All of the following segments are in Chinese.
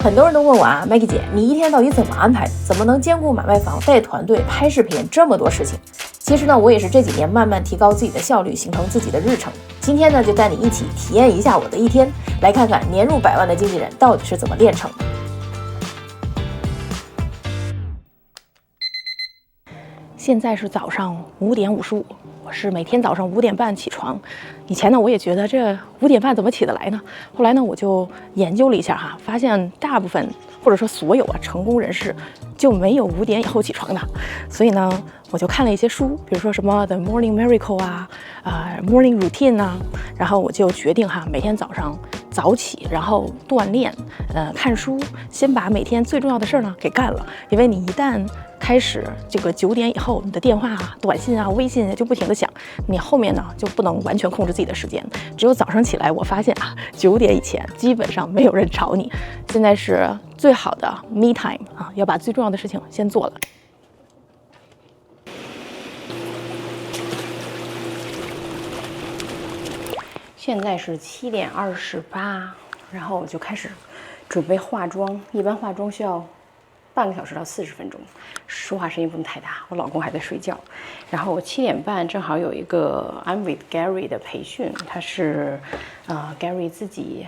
很多人都问我啊，Maggie 姐，你一天到底怎么安排的？怎么能兼顾买卖房、带团队、拍视频这么多事情？其实呢，我也是这几年慢慢提高自己的效率，形成自己的日程。今天呢，就带你一起体验一下我的一天，来看看年入100万的经纪人到底是怎么炼成的。现在是早上5点55，我是每天早上5点半起床。以前呢，我也觉得这5点半怎么起得来呢？后来呢，我就研究了一下哈，发现大部分或者说所有成功人士就没有5点以后起床的。所以呢，我就看了一些书，比如说什么 The Morning Miracle 啊，Morning Routine 啊，然后我就决定每天早上早起，然后锻炼，看书，先把每天最重要的事儿呢给干了。因为你一旦开始这个9点以后，你的电话短信微信就不停的响，你后面呢就不能完全控制自己的时间。只有早上起来，我发现9点以前基本上没有人吵你。现在是最好的 me time 要把最重要的事情先做了。现在是7点28，然后我就开始准备化妆。一般化妆需要半个小时到40分钟，说话声音不能太大，我老公还在睡觉。然后我7点半正好有一个 I'm with Gary 的培训，他是Gary 自己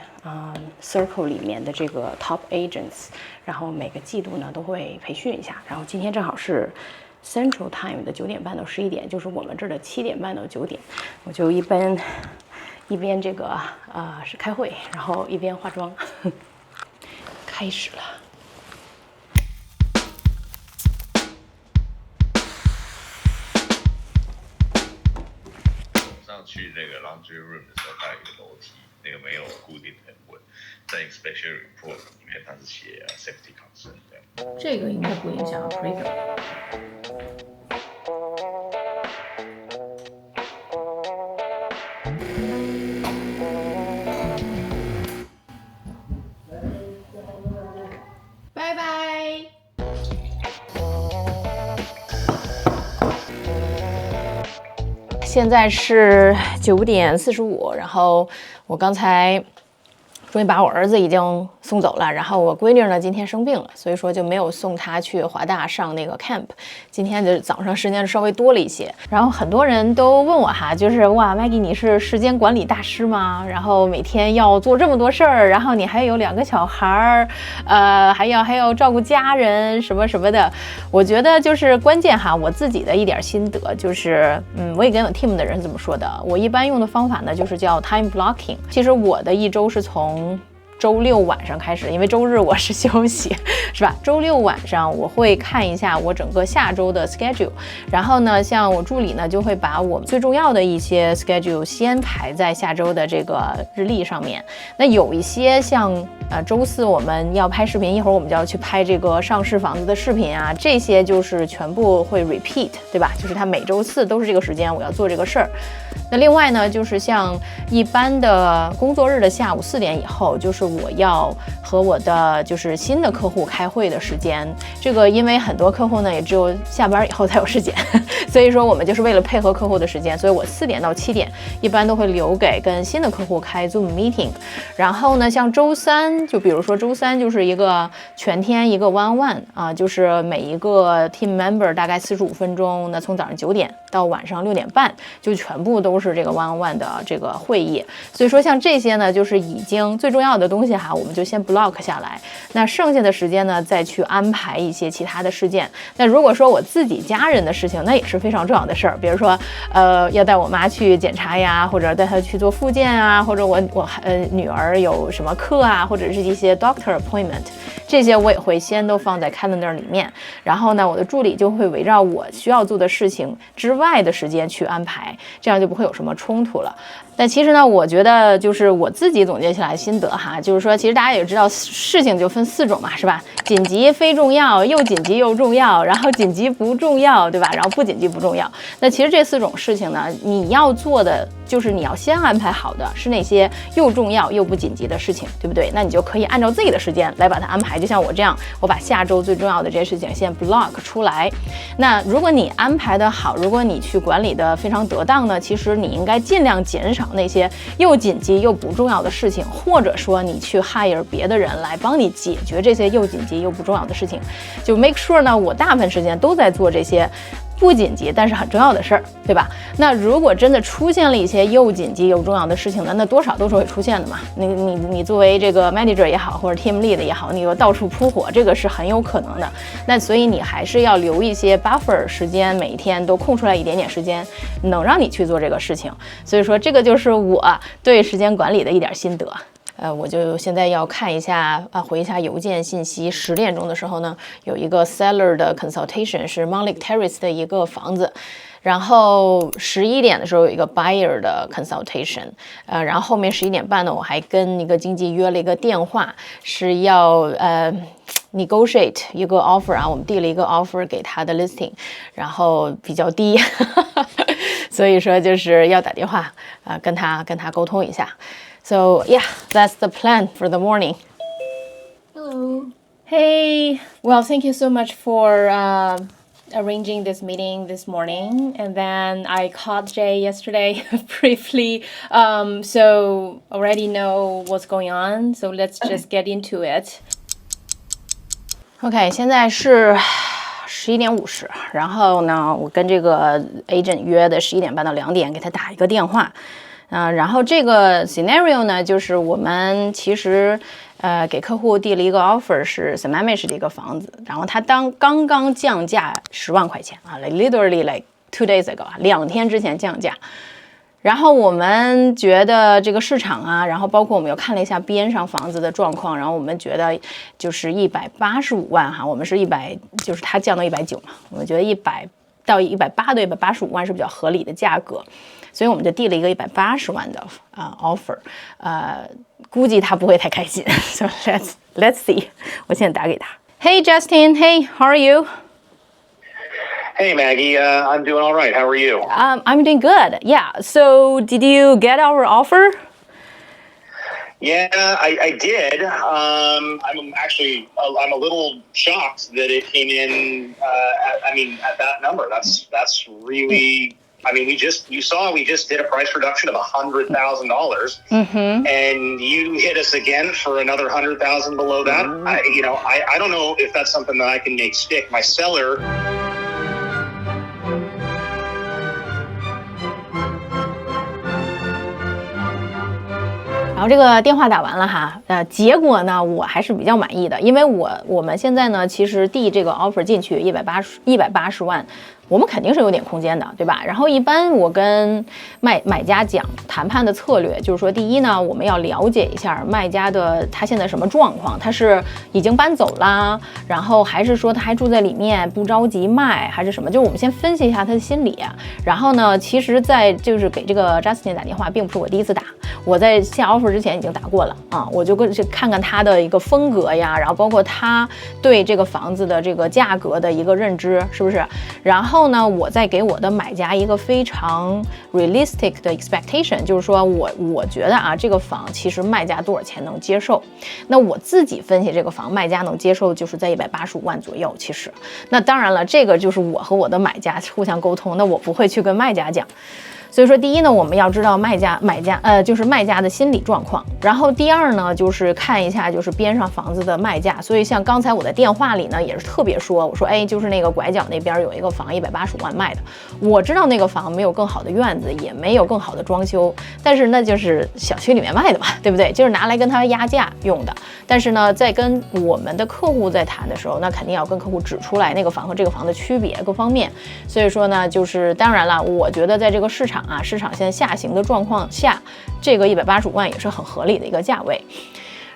Circle 里面的这个 Top Agents， 然后每个季度呢都会培训一下。然后今天正好是Central Time 的9点半到11点，就是我们这儿的7点半到9点，我就一边这个是开会，然后一边化妆。开始了。上去那个 laundry room 的时候，它有一个楼梯，那个没有固定很稳，在 inspection report 里面它是写 safety concern 这样。这个应该不影响 preview。拜拜。现在是9点45，然后我刚才终于把我儿子已经送走了，然后我闺女呢今天生病了，所以说就没有送她去华大上那个 camp。今天的早上时间稍微多了一些，然后很多人都问我就是哇 Maggie 你是时间管理大师吗？然后每天要做这么多事儿，然后你还有2个小孩还要照顾家人什么什么的。我觉得就是关键我自己的一点心得就是，我也跟我 team 的人这么说的。我一般用的方法呢就是叫 time blocking。其实我的一周是从周6晚上开始，因为周日我是休息，是吧？周6晚上我会看一下我整个下周的 schedule， 然后呢，像我助理呢就会把我们最重要的一些 schedule 先排在下周的这个日历上面。那有一些像周4我们要拍视频，一会儿我们就要去拍这个上市房子的视频啊，这些就是全部会 repeat， 对吧？就是它每周4都是这个时间我要做这个事儿。那另外呢，就是像一般的工作日的下午4点以后，就是我要和我的就是新的客户开会的时间。这个因为很多客户呢也只有下班以后才有时间，所以说我们就是为了配合客户的时间，所以我4点到7点一般都会留给跟新的客户开 Zoom meeting。然后呢，像周3，就比如说周3就是一个全天一个 one-on-one 就是每一个 team member 大概45分钟，那从早上9点到晚上6点半就全部都是这个 one-on-one 的这个会议。所以说像这些呢，就是已经最重要的东西我们就先 block 下来。那剩下的时间呢，再去安排一些其他的事件。那如果说我自己家人的事情，那也是非常重要的事儿，比如说要带我妈去检查呀，或者带她去做复健啊，或者我女儿有什么课啊，或者是一些 doctor appointment， 这些我也会先都放在 calendar 里面。然后呢，我的助理就会围绕我需要做的事情之外的时间去安排，这样就不会有什么冲突了。但其实呢，我觉得就是我自己总结起来心得就是说其实大家也知道事情就分4种嘛，是吧？紧急非重要，又紧急又重要，然后紧急不重要，对吧？然后不紧急不重要。那其实这4种事情呢，你要做的就是你要先安排好的是那些又重要又不紧急的事情，对不对？那你就可以按照自己的时间来把它安排。就像我这样，我把下周最重要的这些事情先 block 出来。那如果你安排的好，如果你去管理的非常得当呢，其实你应该尽量减少那些又紧急又不重要的事情，或者说你去 hire 别的人来帮你解决这些又紧急又不重要的事情。就 make sure 呢，我大部分时间都在做这些不紧急但是很重要的事儿，对吧？那如果真的出现了一些又紧急又重要的事情呢，那多少都是会出现的嘛。你作为这个 manager 也好，或者 team lead 也好，你又到处扑火，这个是很有可能的。那所以你还是要留一些 buffer 时间，每天都空出来一点点时间，能让你去做这个事情。所以说这个就是我对时间管理的一点心得。我就现在要看一下回一下邮件信息。10点钟的时候呢，有一个 seller 的 consultation 是 Monlick Terrace 的一个房子，然后11点的时候有一个 buyer 的 consultation，然后后面11点半呢，我还跟一个经纪约了一个电话，是要negotiate 一个 offer 啊，我们递了一个 offer 给他的 listing， 然后比较低，所以说就是要打电话跟他沟通一下。So yeah, that's the plan for the morning. Hello. Hey, well, thank you so much for arranging this meeting this morning. And then I called Jay yesterday briefly, so already know what's going on. So let's just get into it. OK, 现在是11点50，然后呢，我跟这个 agent 约的11点半到2点，给他打一个电话。然后这个 scenario 呢，就是我们其实给客户递了一个 offer， 是 Sammamish 的一个房子，然后他刚刚降价10万块钱啊 ，like literally like 2 days ago， 2天之前降价。然后我们觉得这个市场啊，然后包括我们又看了一下边上房子的状况，然后我们觉得就是185万哈，我们是100，就是它降到190嘛，我们觉得100到180到185万是比较合理的价格。所以我们就递了一个180万的offer， 估计他不会太开心。So let's see， 我现在打给他。Hey Justin, hey, how are you? Hey Maggie, I'm doing all right. How are you? I'm doing good. Yeah. So did you get our offer? Yeah, I did. I'm a little shocked that it came in. At that number. That's really. I mean, we just did a price reduction of $100,000, and you hit us again for another 100,000 below that. I don't know if that's something that I can make stick. My seller. 然后这个电话打完了哈，结果呢我还是比较满意的，因为我们现在呢其实递这个 offer 进去180万。我们肯定是有点空间的，对吧？然后一般我跟买家讲谈判的策略，就是说，第一呢，我们要了解一下卖家的他现在什么状况，他是已经搬走啦，然后还是说他还住在里面不着急卖，还是什么？就是我们先分析一下他的心理。然后呢，其实在就是给这个 Justin 打电话，并不是我第一次打，我在下 offer 之前已经打过了啊，我就看看他的一个风格呀，然后包括他对这个房子的这个价格的一个认知，是不是？然后呢，我再给我的买家一个非常 realistic 的 expectation， 就是说我觉得啊，这个房其实卖家多少钱能接受？那我自己分析这个房卖家能接受就是在185万左右。其实，那当然了，这个就是我和我的买家互相沟通，那我不会去跟卖家讲。所以说，第一呢，我们要知道就是卖家的心理状况。然后第二呢，就是看一下就是边上房子的卖价。所以像刚才我的电话里呢，也是特别说，我说哎，就是那个拐角那边有一个房185万卖的。我知道那个房没有更好的院子，也没有更好的装修，但是那就是小区里面卖的嘛，对不对？就是拿来跟他压价用的。但是呢，在跟我们的客户在谈的时候，那肯定要跟客户指出来那个房和这个房的区别各方面。所以说呢，就是当然了，我觉得在这个市场现在下行的状况下，这个185万也是很合理的一个价位。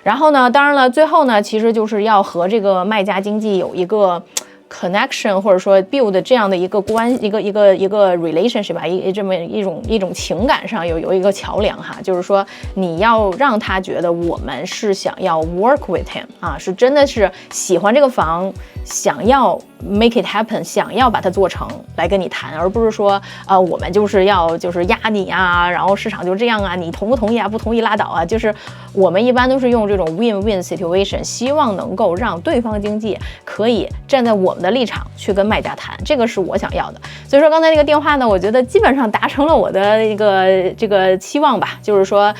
然后呢，当然了，最后呢，其实就是要和这个卖家经济有一个 connection， 或者说 build 这样的一个一个 relationship 吧，这么一种情感上有一个桥梁哈，就是说你要让他觉得我们是想要 work with him 啊，是真的是喜欢这个房，想要 make it happen， 想要把它做成来跟你谈，而不是说我们就是要压你啊，然后市场就这样啊，你同不同意啊？不同意拉倒啊。就是我们一般都是用这种 win-win situation， 希望能够让对方经济可以站在我们的立场去跟卖家谈，这个是我想要的。所以说刚才那个电话呢，我觉得基本上达成了我的这个期望吧，就是说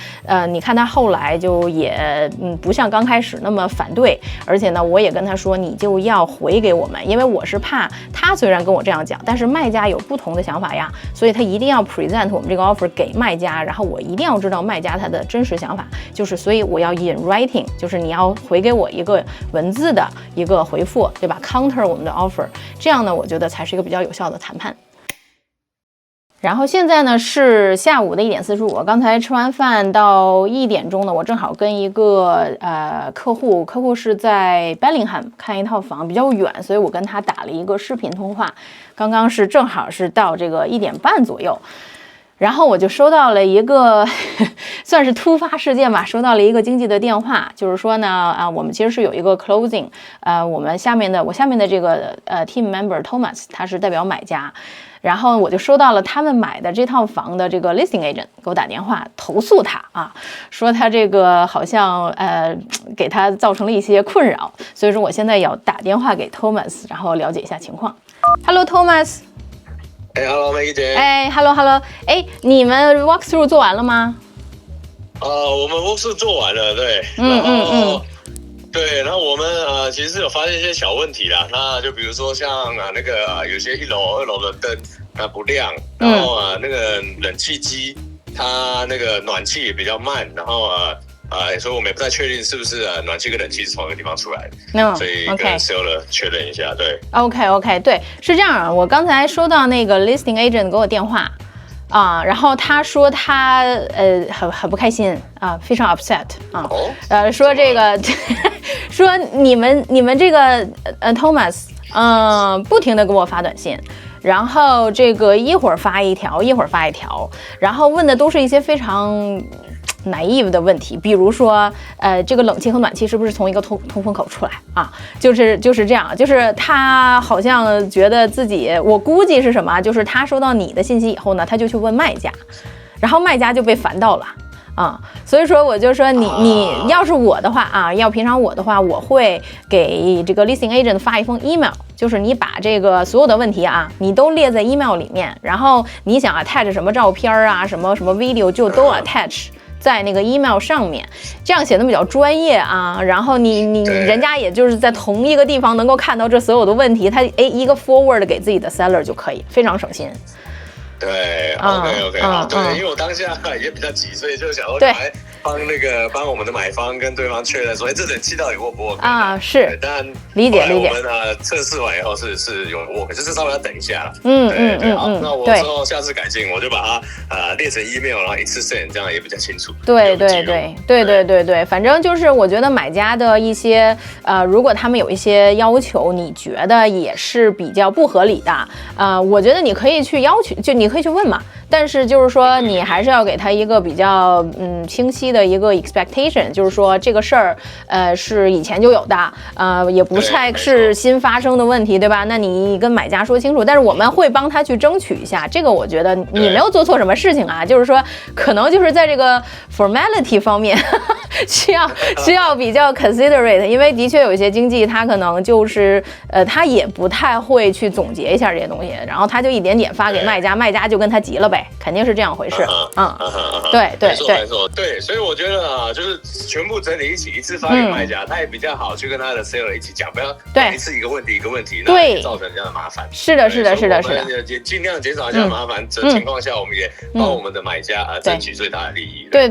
你看他后来就也不像刚开始那么反对，而且呢我也跟他说你就要回给我们，因为我是怕他虽然跟我这样讲，但是卖家有不同的想法呀，所以他一定要 present 我们这个 offer 给卖家，然后我一定要知道卖家他的真实想法，就是所以我要 in writing， 就是你要回给我一个文字的一个回复，对吧 ？counter 我们的 offer， 这样呢，我觉得才是一个比较有效的谈判。然后现在呢是下午的1点45，刚才吃完饭到1点钟呢，我正好跟一个客户是在 Bellingham 看一套房，比较远，所以我跟他打了一个视频通话。刚刚是正好是到这个1点半左右，然后我就收到了一个算是突发事件吧，收到了一个经纪的电话，就是说呢我们其实是有一个 closing， 我下面的这个team member Thomas 他是代表买家。然后我就收到了他们买的这套房的这个 listing agent 给我打电话投诉他啊，说他这个好像给他造成了一些困扰，所以说我现在要打电话给 Thomas， 然后了解一下情况。Hello Thomas。Hello Maggie姐。Hello， 你们 walkthrough 做完了吗？我们 walkthrough 做完了，对。对，然后我们其实是有发现一些小问题啦，那就比如说像那个有些1楼、2楼的灯不亮，然后那个冷气机它那个暖气也比较慢，然后所以我们也不太确定是不是暖气跟冷气是同一个地方出来的，所以跟 seller 确认一下，对。OK， 对，是这样，我刚才收到那个 listing agent 给我电话。然后他说他很不开心啊，非常 upset 啊，说这个说你们这个Thomas 不停的给我发短信，然后这个一会儿发一条，然后问的都是一些非常naive 的问题，比如说这个冷气和暖气是不是从一个通风口出来啊？就是这样，就是他好像觉得自己，我估计是什么，就是他收到你的信息以后呢，他就去问卖家，然后卖家就被烦到了啊，所以说我就说你要是我的话啊，要平常我的话，我会给这个 listing agent 发一封 email， 就是你把这个所有的问题啊，你都列在 email 里面，然后你想 attach 什么照片啊，什么 video 就都 attach。在那个 email 上面，这样写的比较专业啊，然后人家也就是在同一个地方能够看到这所有的问题，他一个 forward 给自己的 seller 就可以，非常省心。对 ，OK， 好，对，因为我当下也比较急，所以就想说来帮我们的买方跟对方确认说，这冷气到底 work 不 work 啊？是，但理解。我们测试完以后是有 work， 就是稍微要等一下了。好，那我之后下次改进，我就把它列成 email， 然后一次 send， 这样也比较清楚。对，反正就是我觉得买家的一些如果他们有一些要求，你觉得也是比较不合理的，我觉得你可以去要求，就你可以去问嘛。但是就是说，你还是要给他一个比较清晰的一个 expectation， 就是说这个事儿是以前就有的，也不太是新发生的问题，对吧？那你跟买家说清楚，但是我们会帮他去争取一下。这个我觉得你没有做错什么事情啊，就是说可能就是在这个 formality 方面需要比较 considerate， 因为的确有一些经纪他可能就是他也不太会去总结一下这些东西，然后他就一点点发给卖家，卖家就跟他急了呗。肯定是这样回事，对，没错，对，所以我觉得就是全部整理一次发给卖家，他也比较好去跟他的 seller 一起讲，不要一次一个问题，那也造成这样的麻烦。是的，也尽量减少这样的麻烦的情况下，我们也帮我们的买家争取最大的利益。对，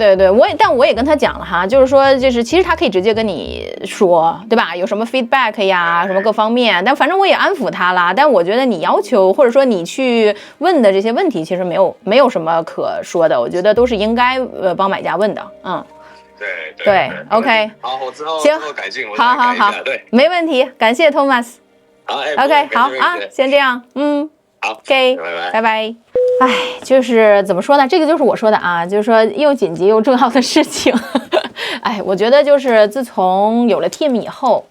但我也跟他讲了哈，就是说，其实他可以直接跟你说，对吧？有什么 feedback 呀，什么各方面，但反正我也安抚他了。但我觉得你要求或者说你去问的这些问题，其实没有什么可说的，我觉得都是应该帮买家问的，对 ，OK， 好，我之后改进，好，对，没问题，感谢 Thomas， 好 ，OK， 好啊，先这样，好 ，OK， 拜拜。哎，就是怎么说呢？这个就是我说的啊，就是说又紧急又重要的事情，哎，我觉得就是自从有了 team 以后，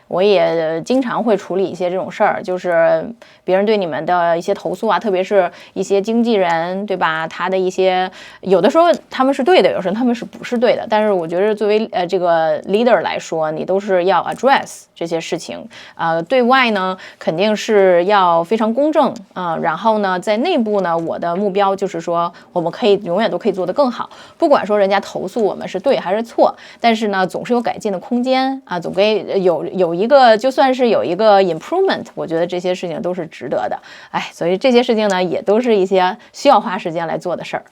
我也经常会处理一些这种事儿，就是别人对你们的一些投诉啊，特别是一些经纪人，对吧？他的一些有的时候他们是对的，有时候他们是不是对的。但是我觉得作为这个 leader 来说，你都是要 address 这些事情。对外呢肯定是要非常公正然后呢在内部呢，我的目标就是说我们可以永远都可以做得更好，不管说人家投诉我们是对还是错，但是呢总是有改进的空间啊，总归有一个，就算是有一个 improvement， 我觉得这些事情都是值得的。哎，所以这些事情呢也都是一些需要花时间来做的事儿。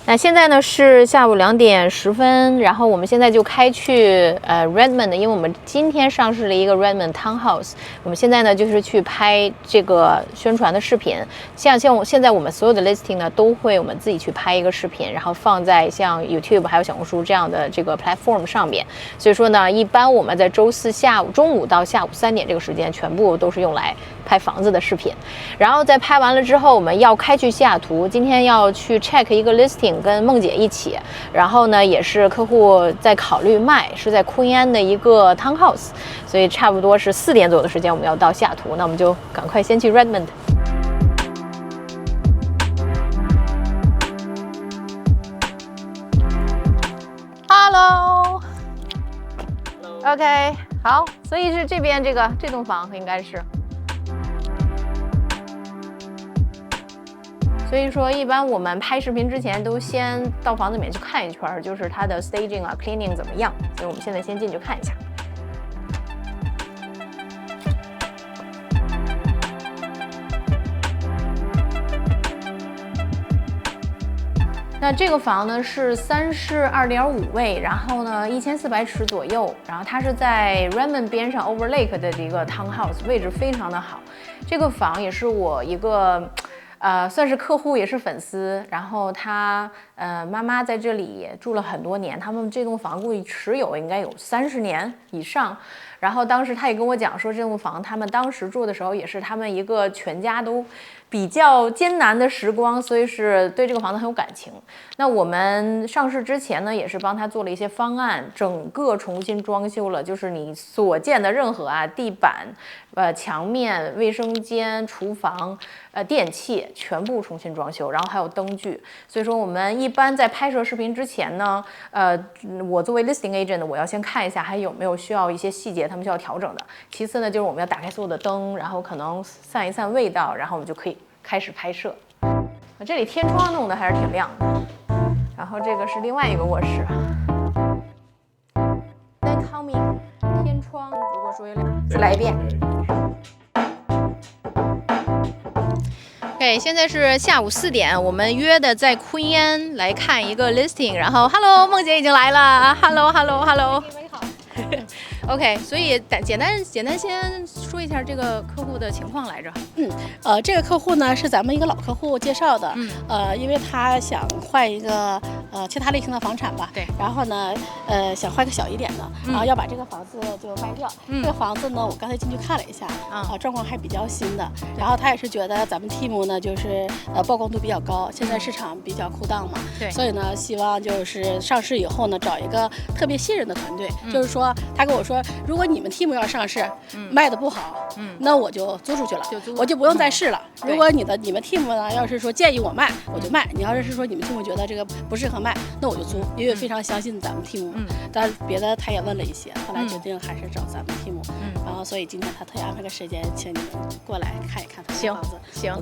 那现在呢是下午2点10分，然后我们现在就开去Redmond， 因为我们今天上市了一个 Redmond Townhouse， 我们现在呢就是去拍这个宣传的视频。像现在我们所有的 listing 呢都会我们自己去拍一个视频，然后放在像 YouTube 还有小红书这样的这个 platform 上面。所以说呢，一般我们在周四中午到下午3点这个时间，全部都是用来拍房子的视频。然后在拍完了之后，我们要开去西雅图，今天要去 check 一个 listing。跟梦姐一起，然后呢也是客户在考虑卖，是在昆安的一个 townhouse， 所以差不多是4点左右的时间我们要到西雅图，那我们就赶快先去 Redmond。 Hello OK 好，所以是这边这栋房应该是，所以说，一般我们拍视频之前都先到房子里面去看一圈，就是它的 staging 啊、cleaning 怎么样。所以我们现在先进去看一下。那这个房呢是3室2.5卫，然后呢1400尺左右，然后它是在 Redmond 边上 Over Lake 的一个 townhouse， 位置非常的好。这个房也是我一个。算是客户也是粉丝，然后他妈妈在这里住了很多年，他们这栋房估计持有应该有30年以上。然后当时他也跟我讲说，这栋房他们当时住的时候也是他们一个全家都比较艰难的时光，所以是对这个房子很有感情。那我们上市之前呢，也是帮他做了一些方案，整个重新装修了，就是你所见的任何地板、墙面、卫生间、厨房、电器全部重新装修，然后还有灯具。所以说我们一般在拍摄视频之前呢，我作为 listing agent， 我要先看一下还有没有需要一些细节他们需要调整的。其次呢，就是我们要打开所有的灯，然后可能散一散味道，然后我们就可以开始拍摄。这里天窗弄得还是挺亮的。然后这个是另外一个卧室。Then coming 天窗，如果说有2，再来一遍。OK， 现在是下午4点，我们约的在昆安来看一个 listing。然后 ，Hello， 梦姐已经来了 ，Hello。你好。OK， 所以简单先说一下这个客户的情况来着。这个客户呢是咱们一个老客户介绍的，因为他想换一个其他类型的房产吧，对，然后呢想换个小一点的，然后要把这个房子就卖掉。这个房子呢，我刚才进去看了一下，状况还比较新的。然后他也是觉得咱们 team 呢就是曝光度比较高，现在市场比较酷档嘛，对，所以呢希望就是上市以后呢找一个特别信任的团队，就是说他跟我说，如果你们 team 要上市，卖的不好，那我就租出去了，我就不用再试了。如果你们 team 呢要是说建议我卖，我就卖；你要是说你们 team 觉得这个不适合卖，那我就租，因为非常相信咱们 team。但是别的他也问了一些，后来决定还是找咱们 team。然后所以今天他特意安排个时间，请你们过来看一看他的房子。行，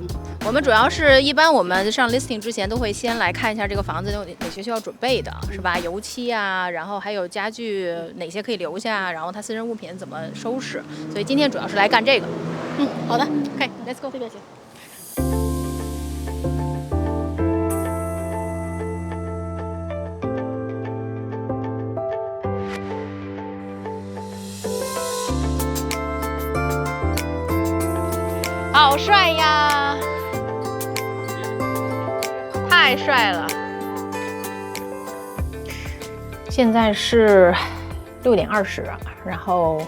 我们主要是一般我们上 listing 之前都会先来看一下这个房子有哪些需要准备的，是吧？油漆啊，然后还有家具哪些可以留下，然后他私人物品怎么收拾。所以今天主要是来干这个。好的 ，OK，Let's go， 这边行。好帅呀！太帅了。现在是6点20，然后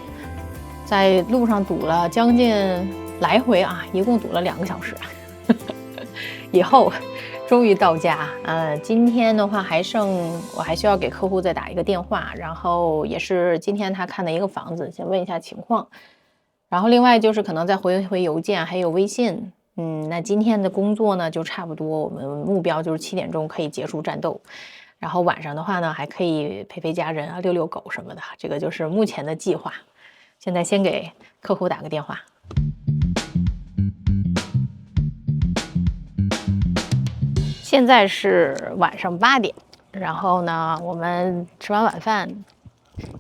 在路上堵了将近来回一共堵了2个小时。以后终于到家。今天的话我还需要给客户再打一个电话，然后也是今天他看的一个房子，先问一下情况。然后另外就是可能再回邮件还有微信。那今天的工作呢就差不多，我们目标就是7点钟可以结束战斗。然后晚上的话呢，还可以陪家人啊，遛狗什么的，这个就是目前的计划。现在先给客户打个电话。现在是晚上8点，然后呢，我们吃完晚饭，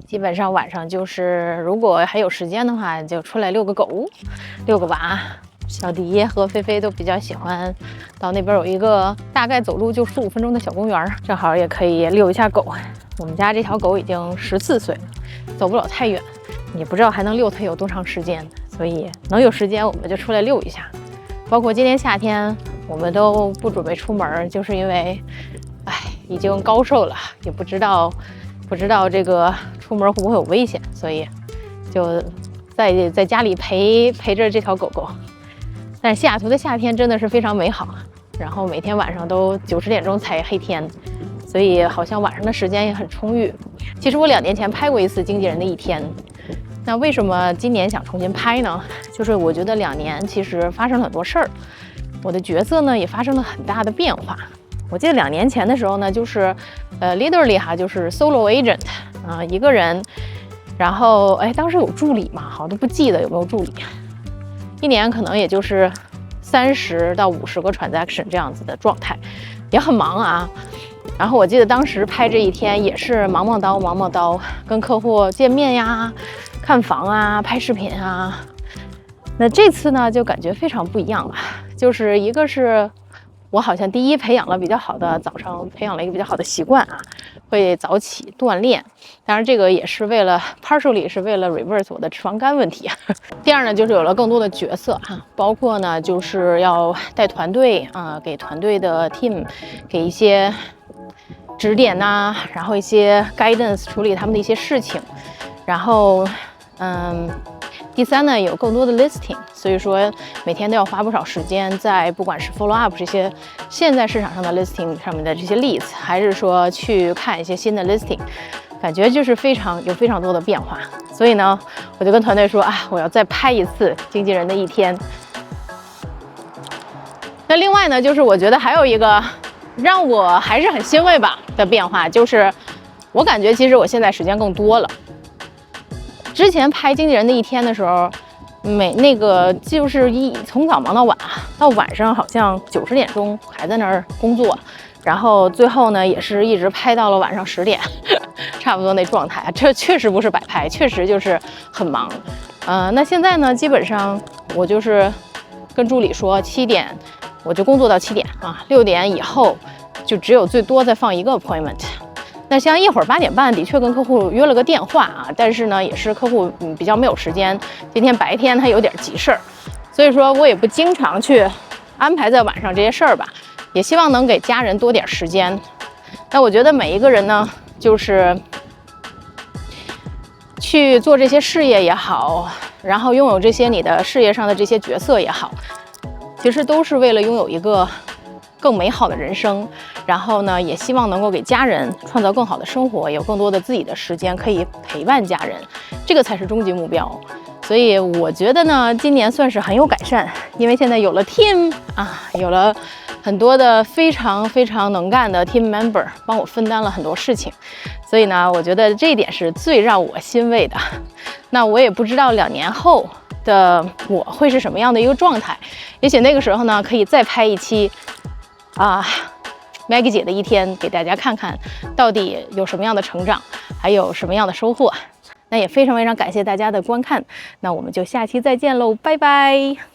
基本上晚上就是如果还有时间的话，就出来遛个狗，遛个娃。小迪和菲菲都比较喜欢到那边有一个大概走路就15分钟的小公园，正好也可以遛一下狗。我们家这条狗已经14岁了，走不了太远，也不知道还能遛它有多长时间，所以能有时间我们就出来遛一下。包括今年夏天我们都不准备出门，就是因为已经高寿了，也不知道这个出门会不会有危险，所以就在家里陪着这条狗狗。但是西雅图的夏天真的是非常美好，然后每天晚上都9、10点钟才黑天，所以好像晚上的时间也很充裕。其实我2年前拍过一次《经纪人的一天》，那为什么今年想重新拍呢？就是我觉得2年其实发生了很多事儿，我的角色呢也发生了很大的变化。我记得2年前的时候呢，就是literally 哈，就是 solo agent 一个人，然后当时有助理嘛，好都不记得有没有助理。1年可能也就是30到50个 transaction 这样子的状态，也很忙啊。然后我记得当时拍这一天也是忙叨，跟客户见面呀、看房啊、拍视频啊。那这次呢，就感觉非常不一样了，就是一个是我好像第一早上培养了一个比较好的习惯啊，会早起锻炼。当然这个也是为了 partially 是为了 reverse 我的脂肪肝问题。第二呢，就是有了更多的角色哈，包括呢就是要带团队给团队的 team 给一些指点呐，然后一些 guidance 处理他们的一些事情。然后第三呢，有更多的 listing， 所以说每天都要花不少时间在不管是 follow up 这些现在市场上的 listing 上面的这些例子，还是说去看一些新的 listing， 感觉就是有非常多的变化。所以呢，我就跟团队说我要再拍一次经纪人的一天。那另外呢，就是我觉得还有一个让我还是很欣慰的变化，就是我感觉其实我现在时间更多了。之前拍经纪人的一天的时候，就是从早忙到晚，到晚上好像9、10点钟还在那儿工作，然后最后呢也是一直拍到了晚上10点，差不多那状态。这确实不是摆拍，确实就是很忙。那现在呢，基本上我就是跟助理说7点我就工作到7点6点以后就只有最多再放一个 appointment。那像一会儿8点半的确跟客户约了个电话但是呢也是客户比较没有时间，今天白天他有点急事儿，所以说我也不经常去安排在晚上这些事儿吧，也希望能给家人多点时间。那我觉得每一个人呢，就是去做这些事业也好，然后拥有这些你的事业上的这些角色也好，其实都是为了拥有一个更美好的人生，然后呢，也希望能够给家人创造更好的生活，有更多的自己的时间可以陪伴家人，这个才是终极目标。所以我觉得呢，今年算是很有改善，因为现在有了 team 有了很多的非常非常能干的 team member 帮我分担了很多事情，所以呢，我觉得这一点是最让我欣慰的。那我也不知道2年后的我会是什么样的一个状态，也许那个时候呢，可以再拍一期Maggie 姐的一天，给大家看看到底有什么样的成长，还有什么样的收获。那也非常非常感谢大家的观看，那我们就下期再见喽，拜拜。